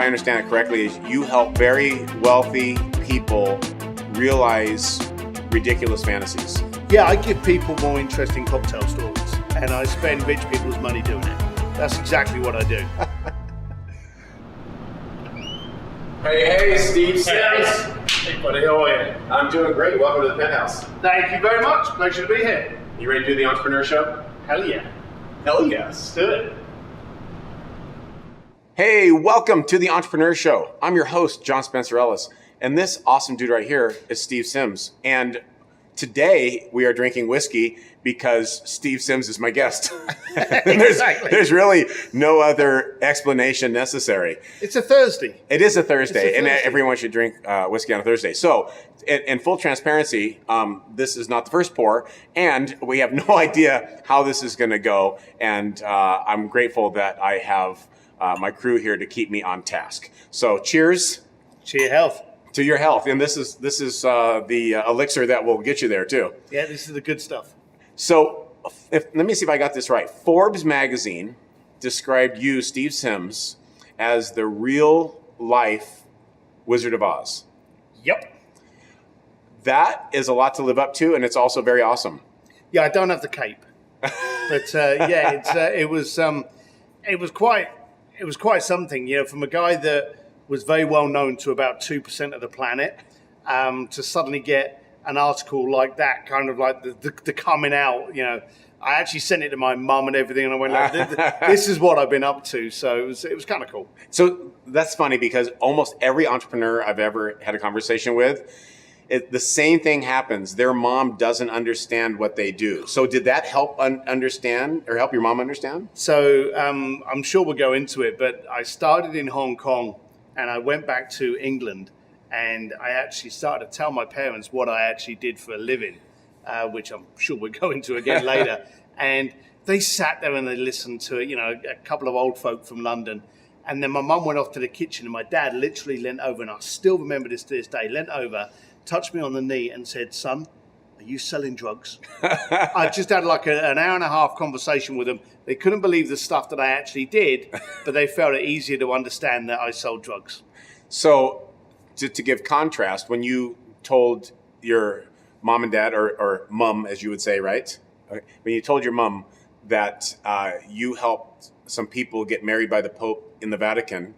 I understand it correctly, is you help very wealthy people realize ridiculous fantasies. Yeah, I give people more interesting cocktail stories, and I spend rich people's money doing it. That's exactly what I do. Hey, Steve Sims. Hey, buddy, how are you? I'm doing great. Welcome to the penthouse. Thank you very much. Pleasure to be here. You ready to do the entrepreneur show? Hell yeah. Hell yes. Let's do it. Hey, welcome to the Entrepreneur Show. I'm your host, John Spencer Ellis, and this awesome dude right here is Steve Sims. And today we are drinking whiskey because Steve Sims is my guest. Exactly. There's really no other explanation necessary. It's a Thursday. It is a Thursday, and Thursday. everyone should drink whiskey on a Thursday. So, in full transparency, this is not the first pour, and we have no idea how this is going to go. And I'm grateful that I have my crew here to keep me on task. So, cheers To your health. to your health. And this is the elixir that will get you there too. Yeah, this is the good stuff. So, let me see if I got this right. Forbes magazine described you, Steve Sims, as the real life Wizard of Oz. Yep. That is a lot to live up to, and it's also very awesome. Yeah, I don't have the cape, but it was quite something. You know, from a guy that was very well known to about 2% of the planet, to suddenly get an article like that, kind of like the coming out. You know, I actually sent it to my mum and everything, and I went like, "This is what I've been up to." So it was kind of cool. So that's funny because almost every entrepreneur I've ever had a conversation with, the same thing happens. Their mom doesn't understand what they do. So did that help understand or help your mom understand? So I'm sure we'll go into it, but I started in Hong Kong and I went back to England, and I actually started to tell my parents what I actually did for a living, which I'm sure we'll go into again later. And they sat there and they listened to it, you know, a couple of old folk from London. And then my mum went off to the kitchen, and my dad literally leant over, and I still remember this to this day, leant over, touched me on the knee and said, "Son, are you selling drugs?" I just had like an hour and a half conversation with them. They couldn't believe the stuff that I actually did, but they felt it easier to understand that I sold drugs. So to give contrast, when you told your mom and dad, or mum, as you would say, right? When you told your mum that you helped some people get married by the Pope in the Vatican,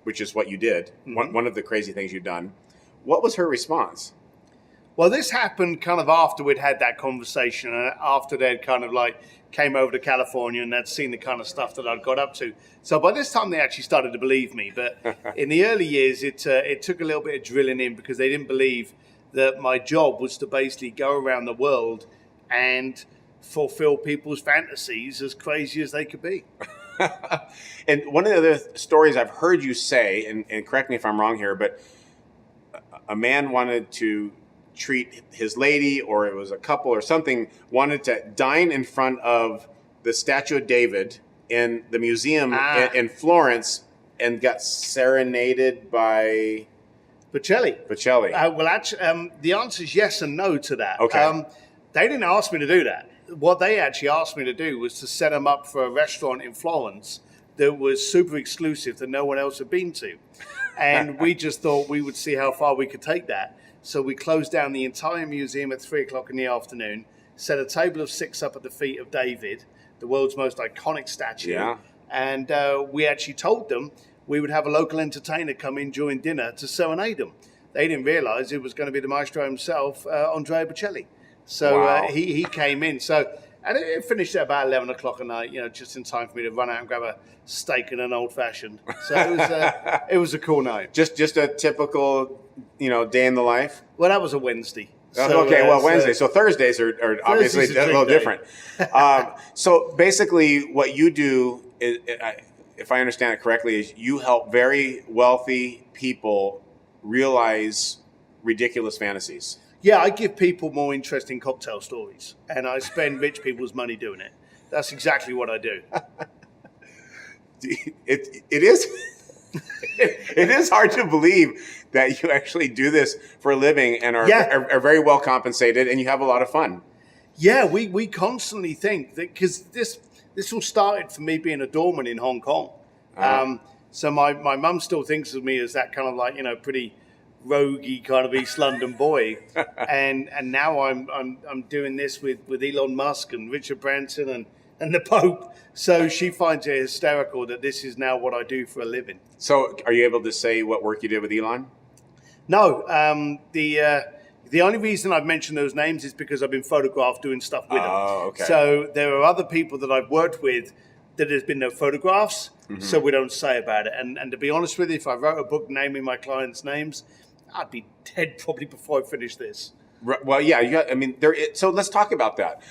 which is what you did, one of the crazy things you've done, what was her response? Well, this happened kind of after we'd had that conversation, and after they'd kind of like came over to California and they'd seen the kind of stuff that I'd got up to. So by this time, they actually started to believe me. But in the early years, it took a little bit of drilling in, because they didn't believe that my job was to basically go around the world and fulfill people's fantasies, as crazy as they could be. And one of the other stories I've heard you say, and correct me if I'm wrong here, but a man wanted to treat his lady, or it was a couple or something, wanted to dine in front of the statue of David in the museum in Florence, and got serenaded by Bocelli. Well, actually, the answer is yes and no to that. Okay. They didn't ask me to do that. What they actually asked me to do was to set them up for a restaurant in Florence that was super exclusive that no one else had been to. And we just thought we would see how far we could take that. So we closed down the entire museum at 3:00 in the afternoon, set a table of 6 up at the feet of David, the world's most iconic statue. Yeah. And we actually told them we would have a local entertainer come in during dinner to serenade them. They didn't realize it was going to be the maestro himself, Andrea Bocelli. So Wow. he came in. And it finished at about 11 o'clock at night, you know, just in time for me to run out and grab a steak and an old fashioned. So it was a cool night. Just a typical, day in the life. Well, that was a Wednesday. Wednesday. So Thursdays are obviously Thursday's a a little drink different. So basically, what you do, if I understand it correctly, is you help very wealthy people realize ridiculous fantasies. Yeah, I give people more interesting cocktail stories, and I spend rich people's money doing it. That's exactly what I do. It is it is hard to believe that you actually do this for a living and are very well compensated, and you have a lot of fun. Yeah, we constantly think that, because this all started for me being a doorman in Hong Kong. So my mum still thinks of me as that kind of like, pretty roguey kind of East London boy. and now I'm doing this with Elon Musk and Richard Branson and the Pope. So she finds it hysterical that this is now what I do for a living. So are you able to say what work you did with Elon? No. The only reason I've mentioned those names is because I've been photographed doing stuff with them. Oh, okay. So there are other people that I've worked with that there's been no photographs, so we don't say about it. And to be honest with you, if I wrote a book naming my clients' names, I'd be dead probably before I finish this. Well, yeah. So let's talk about that.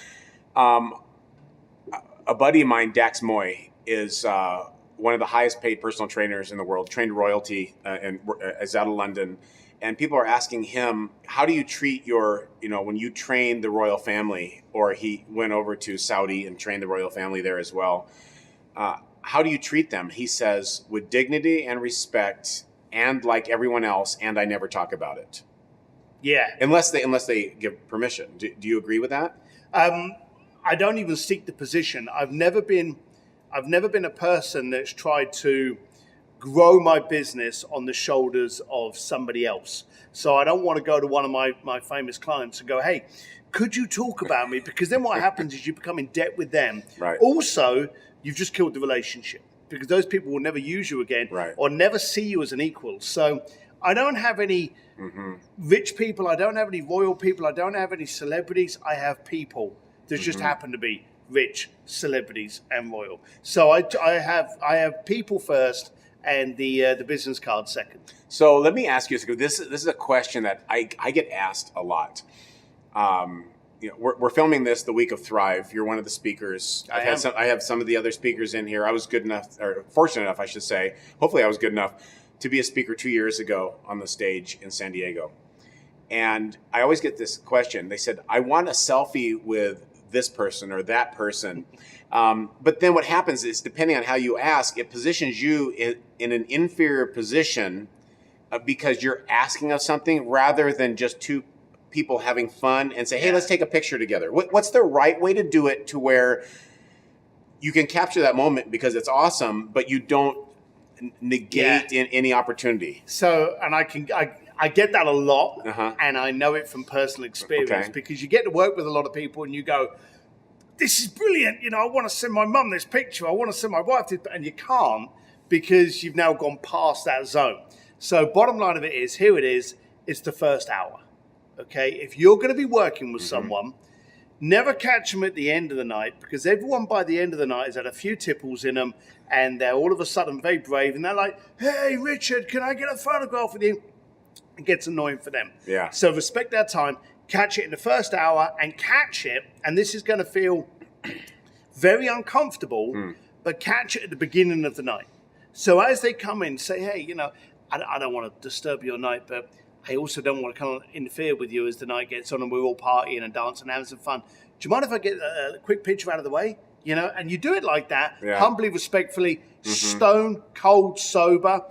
A buddy of mine, Dax Moy, is one of the highest paid personal trainers in the world, trained royalty, and is out of London. And people are asking him, how do you treat when you train the royal family, or he went over to Saudi and trained the royal family there as well. How do you treat them? He says, with dignity and respect, and like everyone else, and I never talk about it. Yeah. Unless they give permission. Do you agree with that? I don't even seek the position. I've never been a person that's tried to grow my business on the shoulders of somebody else. So I don't want to go to one of my famous clients and go, hey, could you talk about me? Because then what happens is you become in debt with them. Right. Also, you've just killed the relationship because those people will never use you again, right, or never see you as an equal. So I don't have any rich people. I don't have any royal people. I don't have any celebrities. I have people that just happen to be rich, celebrities, and royal. So I have people first, and the business card second. So let me ask you this. This is a question that I get asked a lot. We're filming this the week of Thrive. You're one of the speakers. I have some of the other speakers in here. I was good enough, or fortunate enough, I should say. Hopefully, I was good enough to be a speaker 2 years ago on the stage in San Diego. And I always get this question. They said, "I want a selfie with this person or that person." But then what happens is, depending on how you ask, it positions you in an inferior position because you're asking of something rather than just two people having fun and say, hey, let's take a picture together. What's the right way to do it to where you can capture that moment because it's awesome, but you don't negate in any opportunity? So, and I get that a lot, and I know it from personal experience because you get to work with a lot of people and you go, this is brilliant. I want to send my mum this picture. I want to send my wife this, and you can't because you've now gone past that zone. So bottom line of it is, here it is, it's the first hour. Okay, if you're going to be working with someone, never catch them at the end of the night because everyone by the end of the night has had a few tipples in them and they're all of a sudden very brave and they're like, hey, Richard, can I get a photograph with you? It gets annoying for them. Yeah. So respect their time, catch it in the first hour and catch it. And this is going to feel very uncomfortable, but catch it at the beginning of the night. So as they come in, say, hey, I don't want to disturb your night, but I also don't want to kind of interfere with you as the night gets on and we're all partying and dancing and having some fun. Do you mind if I get a quick picture out of the way? And you do it like that, humbly, respectfully, stone, cold, sober.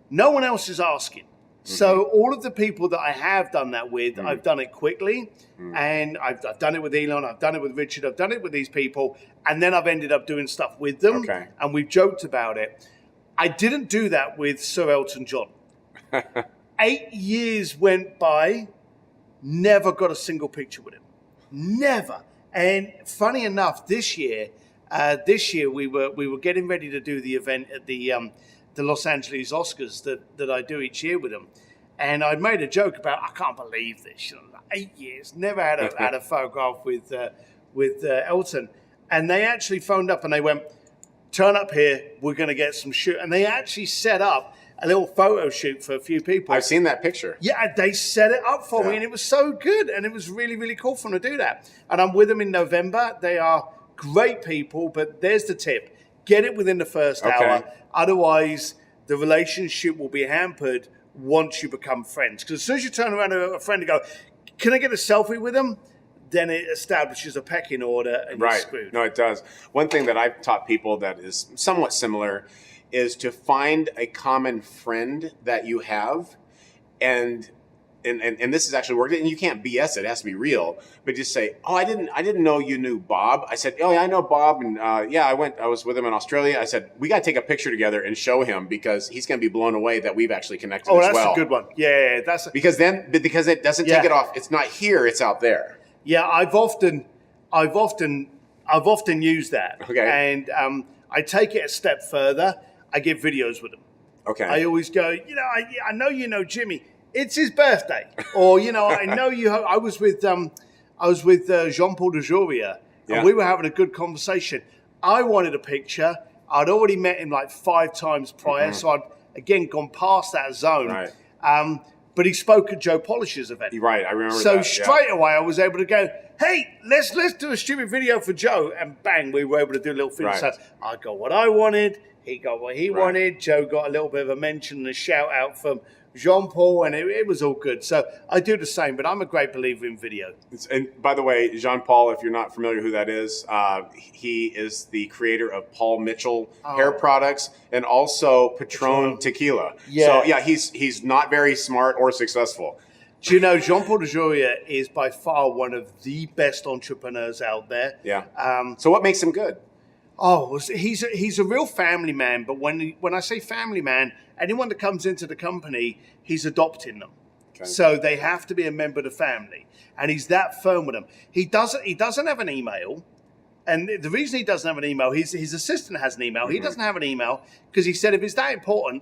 No one else is asking. So all of the people that I have done that with, I've done it quickly. And I've done it with Elon, I've done it with Richard, I've done it with these people. And then I've ended up doing stuff with them. And we've joked about it. I didn't do that with Sir Elton John. 8 years went by, never got a single picture with him. Never. And funny enough, this year we were getting ready to do the event at the Los Angeles Oscars that I do each year with him. And I made a joke about, I can't believe this. 8 years, never had a photograph with Elton. And they actually phoned up and they went, turn up here, we're going to get some shoot. And they actually set up a little photo shoot for a few people. I've seen that picture. Yeah, they set it up for me, and it was so good, and it was really, really cool for them to do that. And I'm with them in November. They are great people, but there's the tip. Get it within the first hour. Otherwise, the relationship will be hampered once you become friends. Because as soon as you turn around to a friend and go, can I get a selfie with them? Then it establishes a pecking order, and you're screwed. No, it does. One thing that I've taught people that is somewhat similar is to find a common friend that you have and and this has actually worked, and you can't BS it. It has to be real. But just say, oh, I didn't know you knew Bob. I said, oh yeah, I know Bob, and I was with him in Australia. I said, we got to take a picture together and show him, because he's going to be blown away that we've actually connected as well. Oh, that's a good one. Yeah, because it doesn't take it off. It's not here. It's out there. Yeah, I've often used that. Okay. And I take it a step further. I get videos with him. Okay. I always go, I know you know Jimmy. It's his birthday, or I know you. I was with Jean-Paul de Joria, and we were having a good conversation. I wanted a picture. I'd already met him like 5 times prior, so I'd again gone past that zone. Right. But he spoke at Joe Polish's event. Right, I remember. So straight away, I was able to go, hey, let's do a stupid video for Joe, and bang, we were able to do a little thing. Right. So I got what I wanted. He got what he wanted. Joe got a little bit of a mention and a shout out from Jean-Paul, and it was all good. So I do the same, but I'm a great believer in video. And by the way, Jean-Paul, if you're not familiar who that is, he is the creator of Paul Mitchell hair products and also Patron tequila. Yeah. So he's not very smart or successful. Do you know, Jean-Paul de Joria is by far one of the best entrepreneurs out there. Yeah. So what makes him good? Oh, he's a real family man. But when I say family man, anyone that comes into the company, he's adopting them. Okay. So they have to be a member of the family, and he's that firm with them. He doesn't have an email, and the reason he doesn't have an email, his assistant has an email. Mm-hmm. He doesn't have an email because he said if it's that important,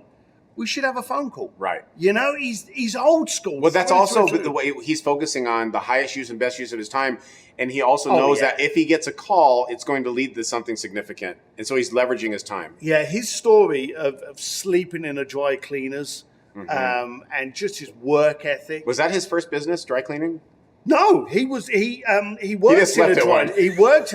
we should have a phone call. Right. He's old school. Well, that's also the way he's focusing on the highest use and best use of his time. And he also knows that if he gets a call, it's going to lead to something significant. And so he's leveraging his time. Yeah, his story of sleeping in a dry cleaners and just his work ethic. Was that his first business, dry cleaning? No, he worked in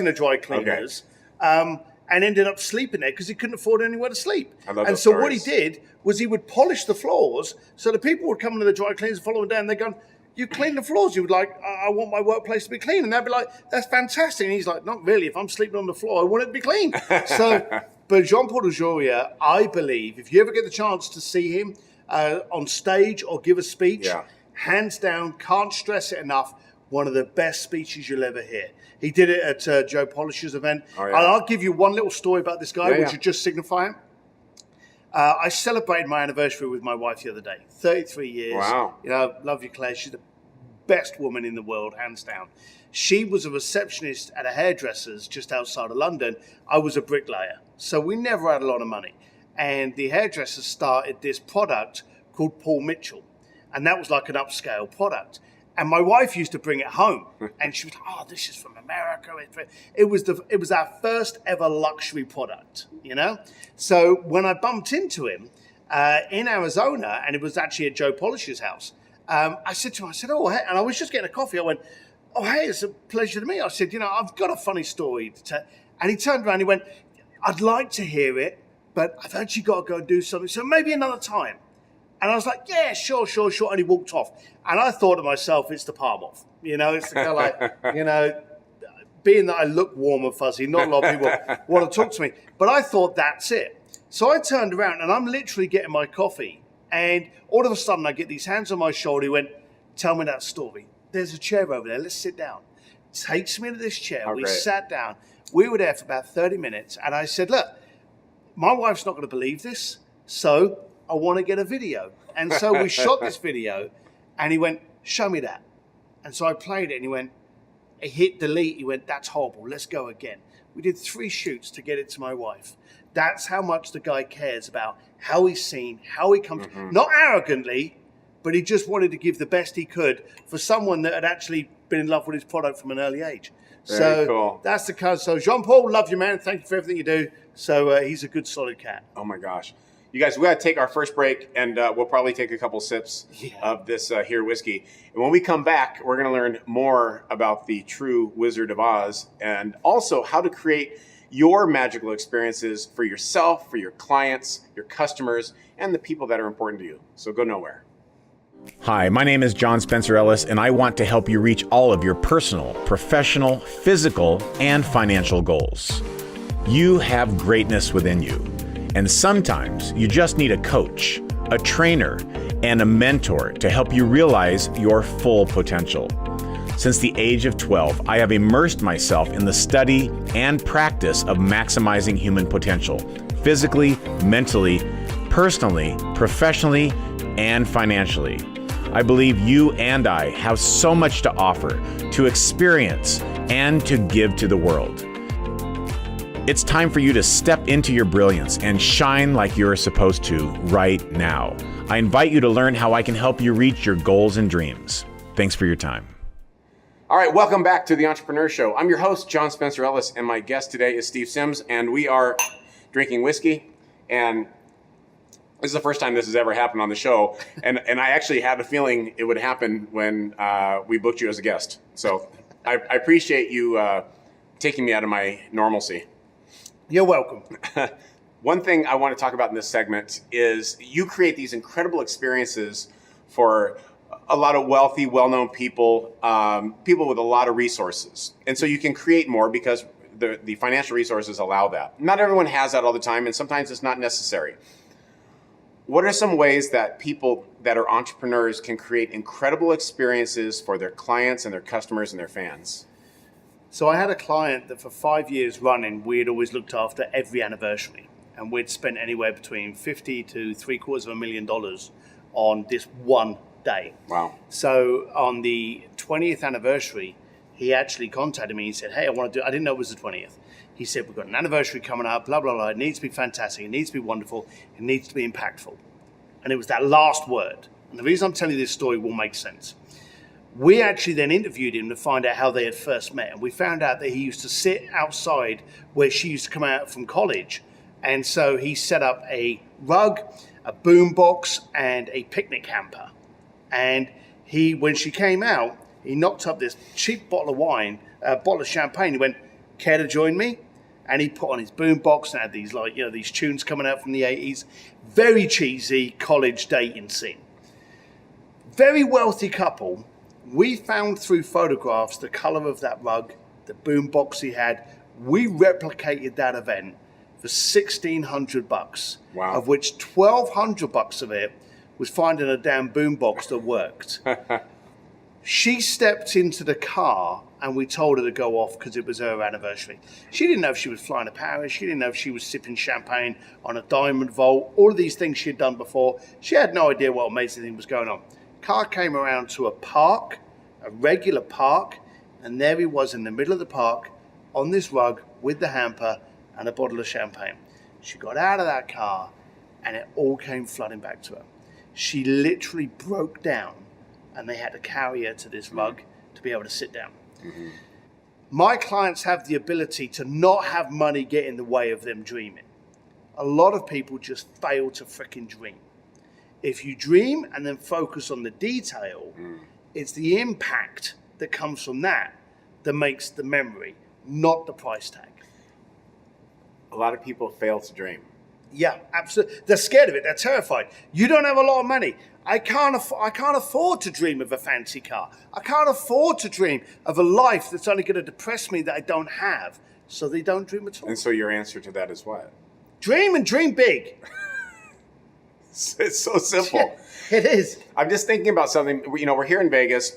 a dry cleaners. Okay. And ended up sleeping there because he couldn't afford anywhere to sleep. And so what he did was he would polish the floors so the people would come into the dry cleaners the following day and they're going, you clean the floors. You would like, I want my workplace to be clean. And they'd be like, that's fantastic. And he's like, not really. If I'm sleeping on the floor, I want it to be clean. But Jean-Paul de Joria, I believe, if you ever get the chance to see him on stage or give a speech, hands down, can't stress it enough, one of the best speeches you'll ever hear. He did it at Joe Polish's event. Oh, yeah. I'll give you one little story about this guy, which would just signify it. I celebrated my anniversary with my wife the other day, 33 years. Wow. Love you, Claire. She's the best woman in the world, hands down. She was a receptionist at a hairdresser's just outside of London. I was a bricklayer. So we never had a lot of money. And the hairdresser started this product called Paul Mitchell. And that was like an upscale product. And my wife used to bring it home, and she was like, "Oh, this is from America." It was our first ever luxury product, So when I bumped into him in Arizona, and it was actually at Joe Polish's house, I said to him, "Oh, hey," and I was just getting a coffee. I went, "Oh, hey, it's a pleasure to meet you." I said, "I've got a funny story to tell." And he turned around, and he went, "I'd like to hear it, but I've actually got to go do something. So maybe another time." And I was like, yeah, sure. And he walked off. And I thought to myself, it's the palm off. It's the kind of like, being that I look warm and fuzzy, not a lot of people want to talk to me. But I thought, that's it. So I turned around and I'm literally getting my coffee. And all of a sudden I get these hands on my shoulder. He went, tell me that story. There's a chair over there. Let's sit down. Takes me to this chair. Oh, we sat down. We were there for about 30 minutes. And I said, look, my wife's not going to believe this. So I want to get a video. And so we shot this video and he went, show me that. And so I played it and he hit delete. He went, that's horrible. Let's go again. We did 3 shoots to get it to my wife. That's how much the guy cares about how he's seen, how he comes, not arrogantly, but he just wanted to give the best he could for someone that had actually been in love with his product from an early age. Very cool. That's the kind. So Jean-Paul, love you, man. Thank you for everything you do. So he's a good, solid cat. Oh my gosh. You guys, we got to take our first break, and we'll probably take a couple sips of this here whiskey. And when we come back, we're going to learn more about the true Wizard of Oz and also how to create your magical experiences for yourself, for your clients, your customers, and the people that are important to you. So go nowhere. Hi, my name is John Spencer Ellis, and I want to help you reach all of your personal, professional, physical, and financial goals. You have greatness within you. And sometimes you just need a coach, a trainer, and a mentor to help you realize your full potential. Since the age of 12, I have immersed myself in the study and practice of maximizing human potential, physically, mentally, personally, professionally, and financially. I believe you and I have so much to offer, to experience, and to give to the world. It's time for you to step into your brilliance and shine like you're supposed to right now. I invite you to learn how I can help you reach your goals and dreams. Thanks for your time. All right, welcome back to the Entrepreneur Show. I'm your host, John Spencer Ellis, and my guest today is Steve Sims, and we are drinking whiskey. And this is the first time this has ever happened on the show, and I actually had a feeling it would happen when we booked you as a guest. So I appreciate you taking me out of my normalcy. You're welcome. One thing I want to talk about in this segment is you create these incredible experiences for a lot of wealthy, well-known people, people with a lot of resources. And so you can create more because the financial resources allow that. Not everyone has that all the time, and sometimes it's not necessary. What are some ways that people that are entrepreneurs can create incredible experiences for their clients and their customers and their fans? So I had a client that for 5 years running, we had always looked after every anniversary. And we'd spent anywhere between $50,000 to $750,000 on this one day. Wow. So on the 20th anniversary, he actually contacted me. He said, hey, I didn't know it was the 20th. He said, we've got an anniversary coming up, blah, blah, blah. It needs to be fantastic. It needs to be wonderful. It needs to be impactful. And it was that last word. And the reason I'm telling you this story will make sense. We actually then interviewed him to find out how they had first met. And we found out that he used to sit outside where she used to come out from college. And so he set up a rug, a boom box, and a picnic hamper. And when she came out, he knocked up this cheap bottle of wine, bottle of champagne. He went, care to join me? And he put on his boom box and had these these tunes coming out from the 80s. Very cheesy college dating scene. Very wealthy couple. We found through photographs the color of that rug, the boom box he had. We replicated that event for $1,600. Wow. Of which $1,200 of it was finding a damn boombox that worked. She stepped into the car and we told her to go off because it was her anniversary. She didn't know if she was flying to Paris. She didn't know if she was sipping champagne on a diamond vault. All of these things she had done before. She had no idea what amazing thing was going on. Car came around to a park, a regular park, and there he was in the middle of the park on this rug with the hamper and a bottle of champagne. She got out of that car and it all came flooding back to her. She literally broke down and they had to carry her to this rug to be able to sit down. Mm-hmm. My clients have the ability to not have money get in the way of them dreaming. A lot of people just fail to freaking dream. If you dream and then focus on the detail, it's the impact that comes from that makes the memory, not the price tag. A lot of people fail to dream. Yeah, absolutely. They're scared of it. They're terrified. You don't have a lot of money. I can't afford to dream of a fancy car. I can't afford to dream of a life that's only going to depress me that I don't have. So they don't dream at all. And so your answer to that is what? Dream and dream big. It's so simple. Yeah, it is. I'm just thinking about something. We're here in Vegas.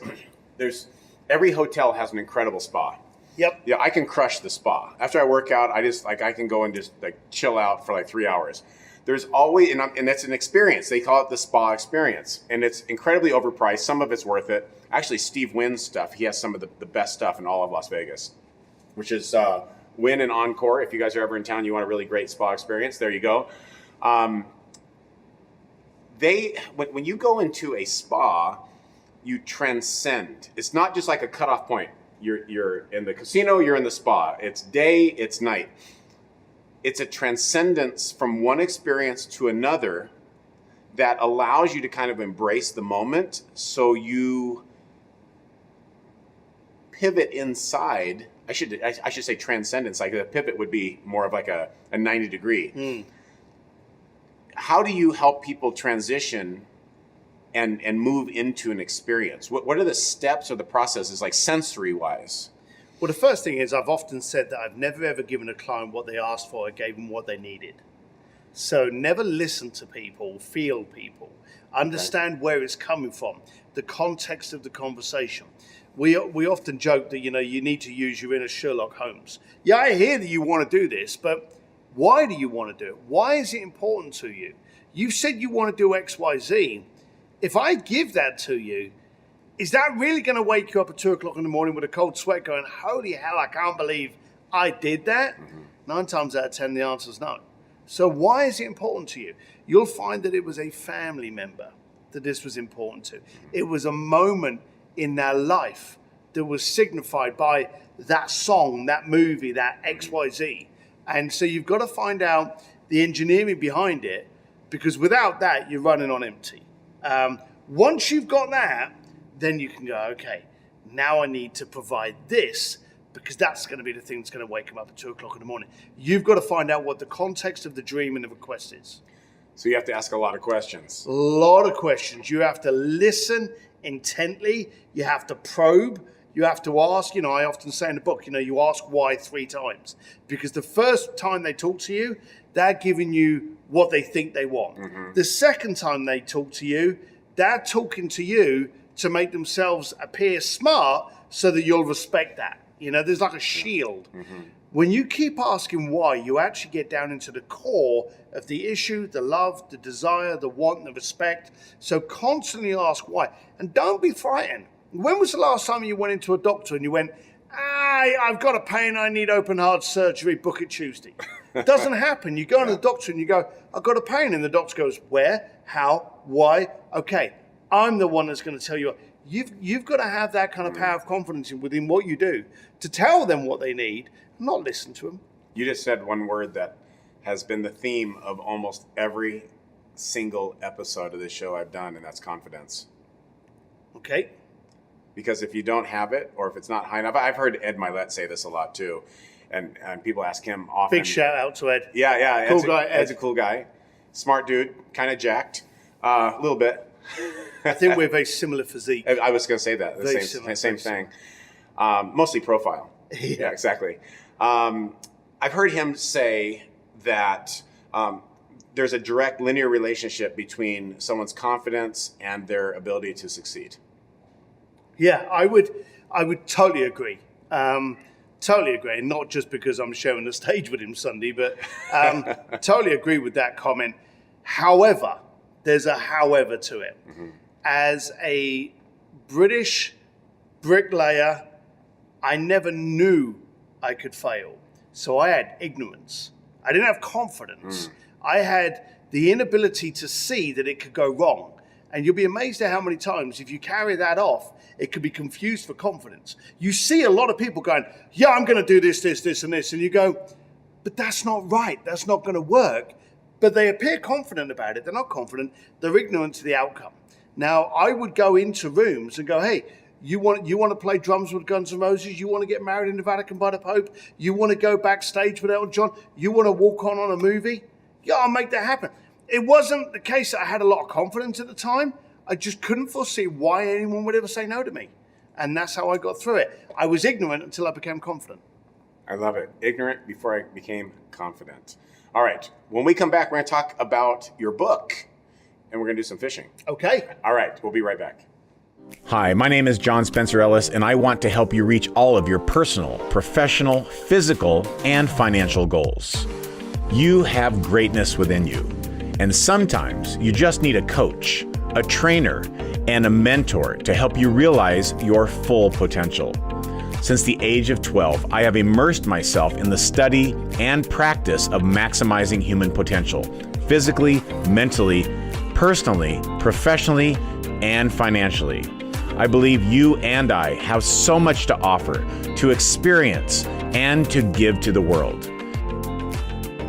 Every hotel has an incredible spa. Yep. Yeah, I can crush the spa. After I work out, I can go and just chill out for 3 hours. There's always, and that's an experience. They call it the spa experience. And it's incredibly overpriced. Some of it's worth it. Actually, Steve Wynn's stuff, he has some of the best stuff in all of Las Vegas, which is Wynn and Encore. If you guys are ever in town, you want a really great spa experience, there you go. When you go into a spa, you transcend. It's not just like a cutoff point. You're in the casino, you're in the spa. It's day, it's night. It's a transcendence from one experience to another that allows you to kind of embrace the moment, so you pivot inside. I should say transcendence. Like a pivot would be more of like a 90 degree. How do you help people transition and move into an experience? What are the steps or the processes, like sensory wise? Well, the first thing is I've often said that I've never ever given a client what they asked for. I gave them what they needed. So never listen to people, feel people. Understand where it's coming from, the context of the conversation. We often joke that, you need to use your inner Sherlock Holmes. Yeah, I hear that you want to do this, but why do you want to do it? Why is it important to you? You said you want to do X, Y, Z. If I give that to you, is that really going to wake you up at 2 o'clock in the morning with a cold sweat going, holy hell, I can't believe I did that? 9 times out of 10, the answer is no. So why is it important to you? You'll find that it was a family member that this was important to. It was a moment in their life that was signified by that song, that movie, that XYZ. And so you've got to find out the engineering behind it, because without that, you're running on empty. Once you've got that, then you can go, okay, now I need to provide this, because that's going to be the thing that's going to wake them up at 2 o'clock in the morning. You've got to find out what the context of the dream and the request is. So you have to ask a lot of questions. A lot of questions. You have to listen intently. You have to probe. You have to ask. I often say in the book, you ask why 3 times. Because the first time they talk to you, they're giving you what they think they want. Mm-hmm. The second time they talk to you, they're talking to you to make themselves appear smart so that you'll respect that. There's like a shield. Mm-hmm. When you keep asking why, you actually get down into the core of the issue, the love, the desire, the want, the respect. So constantly ask why. And don't be frightened. When was the last time you went into a doctor and you went, I've got a pain, I need open heart surgery, book it Tuesday? It doesn't happen. You go to the doctor and you go, I've got a pain. And the doctor goes, where, how, why? Okay, I'm the one that's going to tell you. You've got to have that kind of power of confidence within what you do to tell them what they need, not listen to them. You just said one word that has been the theme of almost every single episode of this show I've done, and that's confidence. Okay. Because if you don't have it, or if it's not high enough, I've heard Ed Milet say this a lot too, and people ask him often. Big shout out to Ed. Yeah. Cool guy, Ed. Ed's a cool guy. Smart dude, kind of jacked, a little bit. I think we're very similar physique. I was going to say that. Very Same thing. Mostly profile. Yeah, exactly. I've heard him say that there's a direct linear relationship between someone's confidence and their ability to succeed. Yeah, I would totally agree. Totally agree. And not just because I'm sharing the stage with him Sunday, but totally agree with that comment. However, there's a however to it. Mm-hmm. As a British bricklayer, I never knew I could fail. So I had ignorance. I didn't have confidence. I had the inability to see that it could go wrong. And you'll be amazed at how many times, if you carry that off, it could be confused for confidence. You see a lot of people going, yeah, I'm going to do this, and this. And you go, but that's not right. That's not going to work. But they appear confident about it. They're not confident. They're ignorant to the outcome. Now, I would go into rooms and go, hey, you want to play drums with Guns N' Roses? You want to get married in the Vatican by the Pope? You want to go backstage with Elton John? You want to walk on a movie? Yeah, I'll make that happen. It wasn't the case that I had a lot of confidence at the time. I just couldn't foresee why anyone would ever say no to me. And that's how I got through it. I was ignorant until I became confident. I love it. Ignorant before I became confident. All right. When we come back, we're going to talk about your book, and we're going to do some fishing. Okay. All right. We'll be right back. Hi, my name is John Spencer Ellis, and I want to help you reach all of your personal, professional, physical, and financial goals. You have greatness within you, and sometimes you just need a coach, a trainer, and a mentor to help you realize your full potential. Since the age of 12, I have immersed myself in the study and practice of maximizing human potential, physically, mentally, personally, professionally, and financially. I believe you and I have so much to offer, to experience, and to give to the world.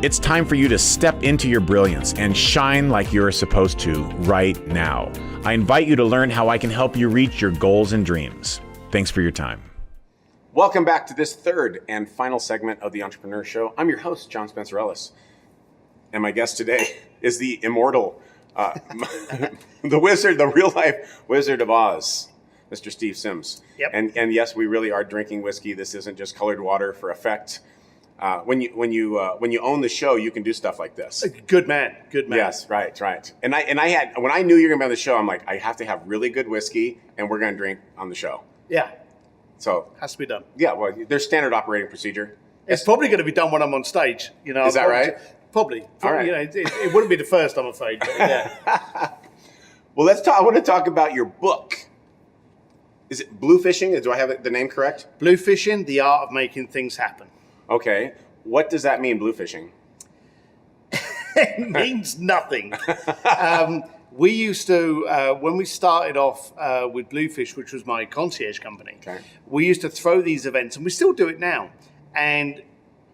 It's time for you to step into your brilliance and shine like you're supposed to right now. I invite you to learn how I can help you reach your goals and dreams. Thanks for your time. Welcome back to this third and final segment of the Entrepreneur Show. I'm your host, John Spencer Ellis. And my guest today is the immortal, the wizard, the real life Wizard of Oz, Mr. Steve Sims. Yep. And yes, we really are drinking whiskey. This isn't just colored water for effect. When you own the show, you can do stuff like this. Good man. Yes, right. And I had, when I knew you were gonna be on the show, I'm like, I have to have really good whiskey, and we're gonna drink on the show. Yeah. So has to be done. Yeah, well, there's standard operating procedure. It's probably going to be done when I'm on stage. Is that right? Probably. All right. It wouldn't be the first, I'm afraid. But yeah. Well, let's talk. I want to talk about your book. Is it Bluefishing? Do I have the name correct? Bluefishing: The Art of Making Things Happen. Okay. What does that mean, bluefishing? It means nothing. We used to, when we started off with Bluefish, which was my concierge company, we used to throw these events, and we still do it now. And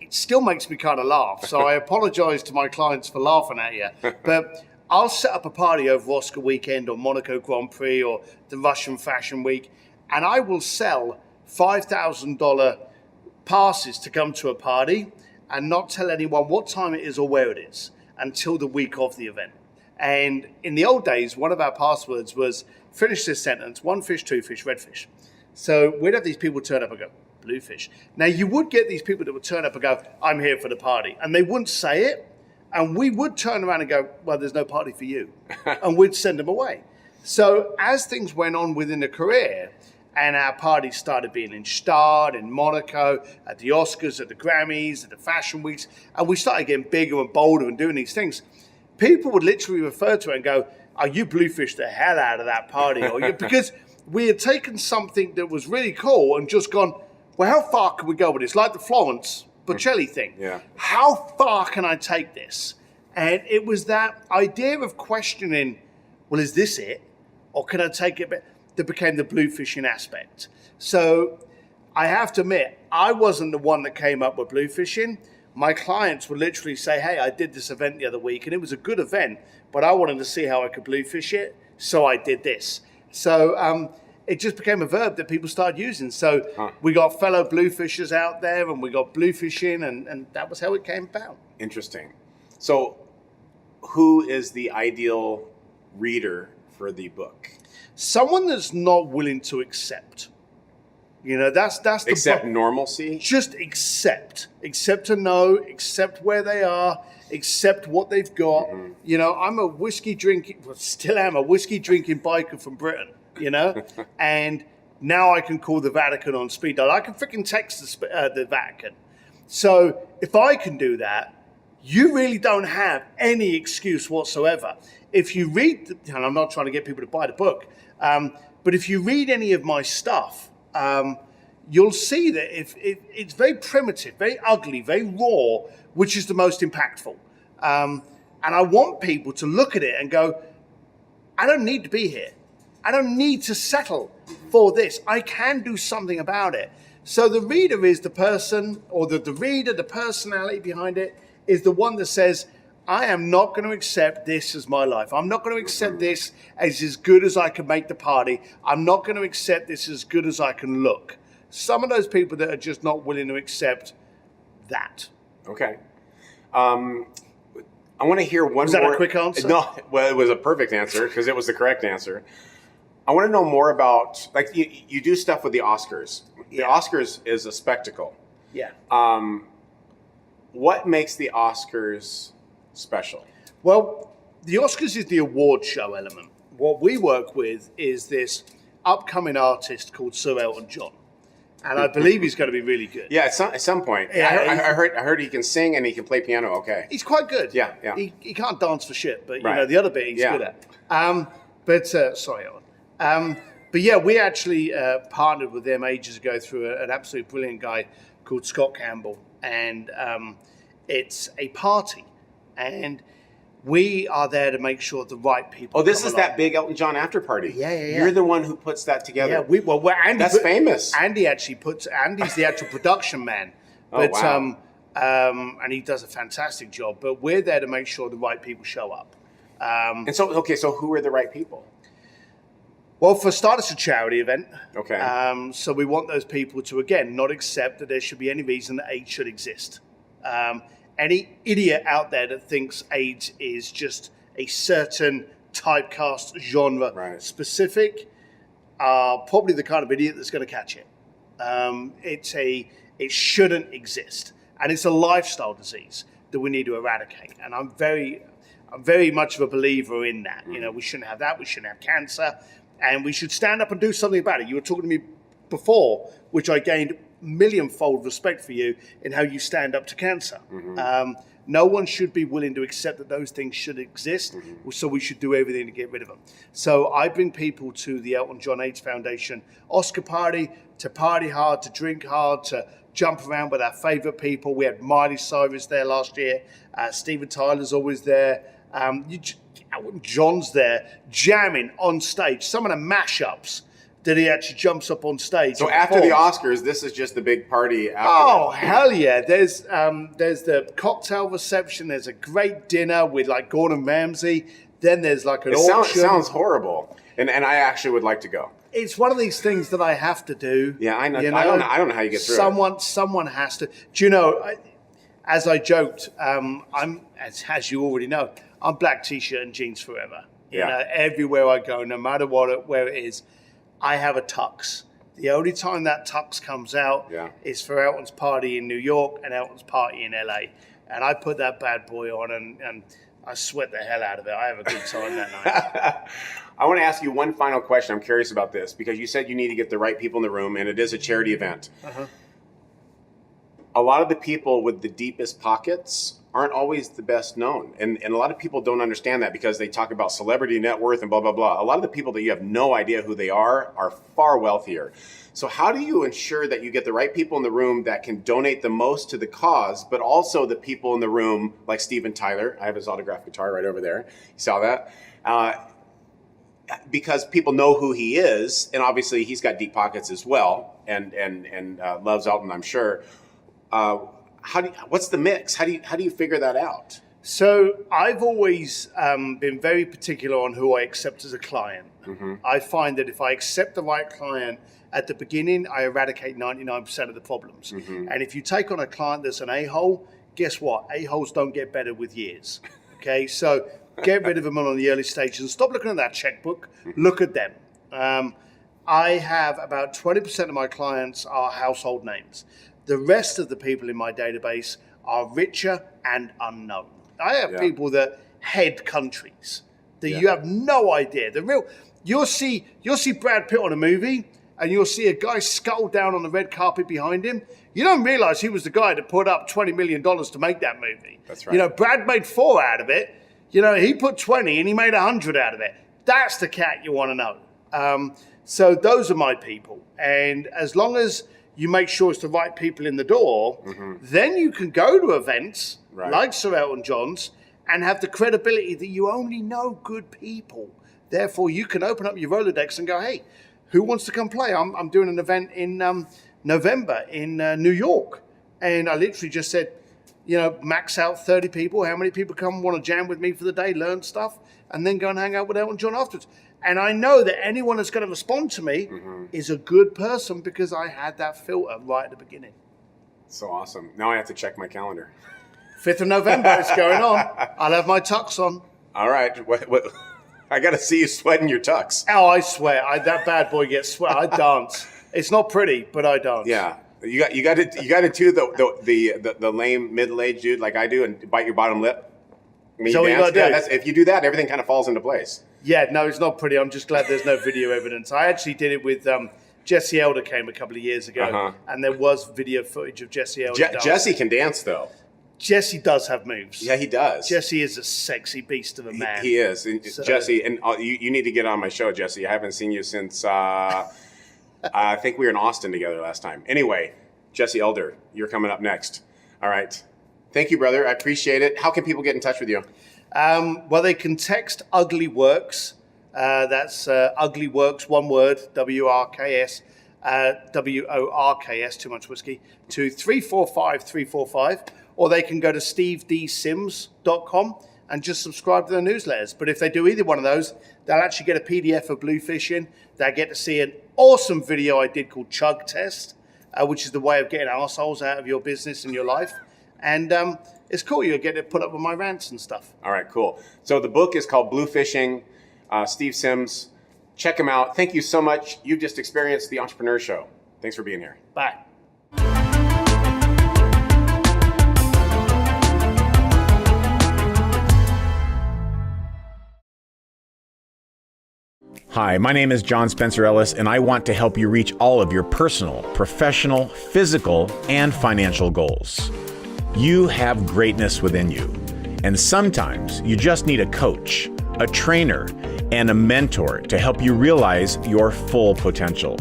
it still makes me kind of laugh. So I apologize to my clients for laughing at you. But I'll set up a party over Oscar weekend or Monaco Grand Prix or the Russian Fashion Week, and I will sell $5,000 passes to come to a party and not tell anyone what time it is or where it is until the week of the event. And in the old days, one of our passwords was finish this sentence, 1 fish, 2 fish, red fish. So we'd have these people turn up and go, Bluefish. Now you would get these people that would turn up and go, I'm here for the party. And they wouldn't say it. And we would turn around and go, well, there's no party for you. And we'd send them away. So as things went on within the career, and our parties started being in Stade, in Monaco, at the Oscars, at the Grammys, at the Fashion Weeks, and we started getting bigger and bolder and doing these things, people would literally refer to it and go, oh, you Bluefish the hell out of that party. Or because we had taken something that was really cool and just gone, well, how far can we go with this? Like the Florence Bocelli thing. Yeah. How far can I take this? And it was that idea of questioning, well, is this it? Or can I take it? That became the Bluefishing aspect. So I have to admit, I wasn't the one that came up with Bluefishing. My clients would literally say, hey, I did this event the other week and it was a good event, but I wanted to see how I could Bluefish it. So I did this. So it just became a verb that people started using. So we got fellow Bluefishers out there and we got Bluefishing and that was how it came about. Interesting. So who is the ideal reader for the book? Someone that's not willing to accept. You know, that's the accept normalcy. Just accept to know, accept where they are, accept what they've got. Mm-hmm. You know, I'm a whiskey drinking, well, still am a whiskey drinking biker from Britain. You know, and now I can call the Vatican on speed dial. I can freaking text the Vatican. So if I can do that, you really don't have any excuse whatsoever. If you read, and I'm not trying to get people to buy the book, but if you read any of my stuff, you'll see that if it's very primitive, very ugly, very raw, which is the most impactful. And I want people to look at it and go, I don't need to be here. I don't need to settle for this. I can do something about it. So the reader is the person, or the reader, the personality behind it, is the one that says, I am not going to accept this as my life. I'm not going to accept this as good as I can make the party. I'm not going to accept this as good as I can look. Some of those people that are just not willing to accept that. Okay. I want to hear one more. Was that a quick answer? No, well, it was a perfect answer because it was the correct answer. I want to know more about, like, you do stuff with the Oscars. The Oscars is a spectacle. Yeah. What makes the Oscars special? Well, the Oscars is the award show element. What we work with is this upcoming artist called Sir Elton John. And I believe he's going to be really good. Yeah, at some point. Yeah, I heard he can sing and he can play piano. Okay. He's quite good. Yeah. He can't dance for shit, but, you Right. know, the other bit he's good at. Sorry, Elton. But yeah, we actually partnered with them ages ago through an absolutely brilliant guy called Scott Campbell. And it's a party. And we are there to make sure the right people. Oh, this is that big Elton John after party. Yeah. You're the one who puts that together. Yeah, Andy. That's famous. Andy's the actual production man. But, wow. And he does a fantastic job. But we're there to make sure the right people show up. And so who are the right people? Well, for starters, it's a charity event. Okay. So we want those people to, again, not accept that there should be any reason that AIDS should exist. Any idiot out there that thinks AIDS is just a certain typecast genre specific are probably the kind of idiot that's going to catch it. It shouldn't exist. And it's a lifestyle disease that we need to eradicate. And I'm very much of a believer in that. You know, we shouldn't have that. We shouldn't have cancer. And we should stand up and do something about it. You were talking to me before, which I gained millionfold respect for you in how you stand up to cancer. No one should be willing to accept that those things should exist, so we should do everything to get rid of them. So I bring people to the Elton John AIDS Foundation Oscar party, to party hard, to drink hard, to jump around with our favorite people. We had Miley Cyrus there last year. Steven Tyler's always there. Elton John's there, jamming on stage. Some of the mashups that he actually jumps up on stage. So after the Oscars, this is just the big party after. Oh, hell yeah. There's the cocktail reception. There's a great dinner with like Gordon Ramsay. Then there's like an auction. It sounds horrible. And I actually would like to go. It's one of these things that I have to do. Yeah, I know. You know? I don't know how you get through it. Someone has to. Do you know, as I joked, I'm, as you already know, I'm black t-shirt and jeans forever. You know, everywhere I go, no matter where it is, I have a tux. The only time that tux comes out is for Elton's party in New York and Elton's party in LA. And I put that bad boy on and I sweat the hell out of it. I have a good time that night. I want to ask you one final question. I'm curious about this because you said you need to get the right people in the room and it is a charity event. A lot of the people with the deepest pockets aren't always the best known. And a lot of people don't understand that because they talk about celebrity net worth and blah, blah, blah. A lot of the people that you have no idea who they are far wealthier. So how do you ensure that you get the right people in the room that can donate the most to the cause, but also the people in the room like Steven Tyler? I have his autographed guitar right over there. You saw that? Because people know who he is, and obviously he's got deep pockets as well, and loves Elton, I'm sure. What's the mix? How do you figure that out? So I've always been very particular on who I accept as a client. I find that if I accept the right client at the beginning, I eradicate 99% of the problems. And if you take on a client that's an a-hole, guess what? A-holes don't get better with years. Okay, so get rid of them on the early stages and stop looking at that checkbook. Look at them. I have about 20% of my clients are household names. The rest of the people in my database are richer and unknown. I have people that head countries that you have no idea. You'll see Brad Pitt on a movie and you'll see a guy skull down on the red carpet behind him. You don't realize he was the guy that put up $20 million to make that movie. That's right. You know, Brad made 4 out of it. You know, he put 20 and he made 100 out of it. That's the cat you want to know. So those are my people. And as long as you make sure it's the right people in the door, then you can go to events like Sir Elton John's and have the credibility that you only know good people. Therefore, you can open up your Rolodex and go, hey, who wants to come play? I'm doing an event in November in New York. And I literally just said, you know, max out 30 people. How many people come want to jam with me for the day, learn stuff, and then go and hang out with Elton John afterwards? And I know that anyone that's going to respond to me is a good person because I had that filter right at the beginning. So awesome. Now I have to check my calendar. 5th of November, it's going on. I'll have my tux on. All right. What? I got to see you sweating your tux. Oh, I swear. That bad boy gets sweat. I dance. It's not pretty, but I dance. Yeah. You got to do the lame middle-aged dude like I do and bite your bottom lip. So what you got to do? Yeah, if you do that, everything kind of falls into place. Yeah, no, it's not pretty. I'm just glad there's no video evidence. I actually did it with Jesse Elder came a couple of years ago, and there was video footage of Jesse Elder. Jesse can dance, though. Jesse does have moves. Yeah, he does. Jesse is a sexy beast of a man. He is. Jesse, and you need to get on my show, Jesse. I haven't seen you since, I think we were in Austin together last time. Anyway, Jesse Elder, you're coming up next. All right. Thank you, brother. I appreciate it. How can people get in touch with you? Well, they can text Ugly Works. That's Ugly Works, one word, WRKS, WORKS, too much whiskey, to 345-345. Or they can go to stevedsims.com and just subscribe to their newsletters. But if they do either one of those, they'll actually get a PDF of Bluefish in. They'll get to see an awesome video I did called Chug Test, which is the way of getting arseholes out of your business and your life. And it's cool. You'll get it put up with my rants and stuff. All right, cool. So the book is called Bluefishing. Steve Sims. Check him out. Thank you so much. You just experienced the Entrepreneur Show. Thanks for being here. Bye. Hi, my name is John Spencer Ellis, and I want to help you reach all of your personal, professional, physical, and financial goals. You have greatness within you, and sometimes you just need a coach, a trainer, and a mentor to help you realize your full potential.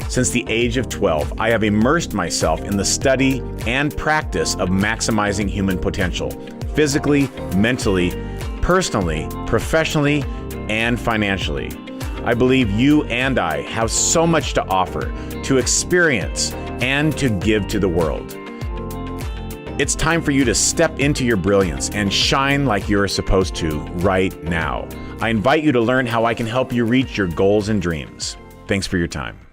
Since the age of 12, I have immersed myself in the study and practice of maximizing human potential, physically, mentally, personally, professionally, and financially. I believe you and I have so much to offer, to experience, and to give to the world. It's time for you to step into your brilliance and shine like you're supposed to right now. I invite you to learn how I can help you reach your goals and dreams. Thanks for your time.